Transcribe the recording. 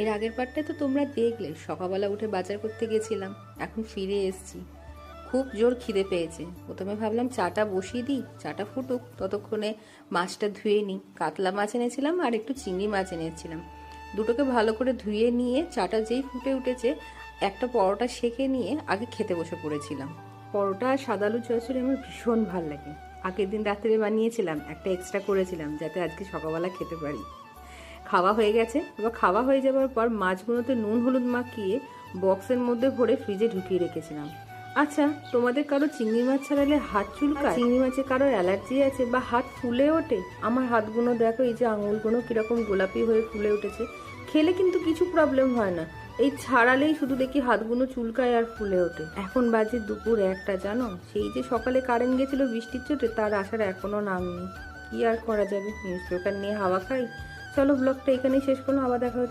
এর আগের পার্টটায় তো তোমরা দেখলে সকালবেলা উঠে বাজার করতে গেছিলাম, এখন ফিরে এসেছি। খুব জোর খিদে পেয়েছে। প্রথমে ভাবলাম চাটা বসিয়ে দিই, চাটা ফুটুক, ততক্ষণে মাছটা ধুয়ে নিই। কাতলা মাছ এনেছিলাম আর একটু চিংড়ি মাছ এনেছিলাম, দুটোকে ভালো করে ধুয়ে নিয়ে চাটা যেই ফুটে উঠেছে একটা পরোটা সেঁকে নিয়ে আগে খেতে বসে পড়েছিলাম। পরোটা আর সাদা আলু চচ্চড়ি আমার ভীষণ ভালো লাগে। আগের দিন রাত্রে বানিয়েছিলাম, একটা এক্সট্রা করেছিলাম যাতে আজকে সকালবেলা খেতে পারি। খাওয়া হয়ে গেছে। এবার খাওয়া হয়ে যাওয়ার পর মাছগুলোতে নুন হলুদ মাখিয়ে বক্সের মধ্যে ভরে ফ্রিজে ঢুকিয়ে রেখেছিলাম। আচ্ছা, তোমাদের কারো চিংড়ি মাছ ছাড়ালে হাত চুলকায়? চিংড়ি মাছে কারো অ্যালার্জি আছে বা হাত ফুলে ওঠে? আমার হাতগুলো দেখো, এই যে আঙুলগুলো কিরকম গোলাপি হয়ে ফুলে উঠেছে। খেলে কিন্তু কিছু প্রবলেম হয় না, এই ছাড়ালেই শুধু দেখি হাতগুলো চুলকায় আর ফুলে ওঠে। এখন বাজে দুপুর 1টা, জানো? সেই যে সকালে কারেন্ট গেছিল বৃষ্টির চোটে, তার আসার এখনো নাম নেই। কি আর করা যাবে, নিউজ পেপার নিয়ে হাওয়া খাই। চলো, ব্লগটা এখানেই শেষ করলাম, আবার দেখা হচ্ছে।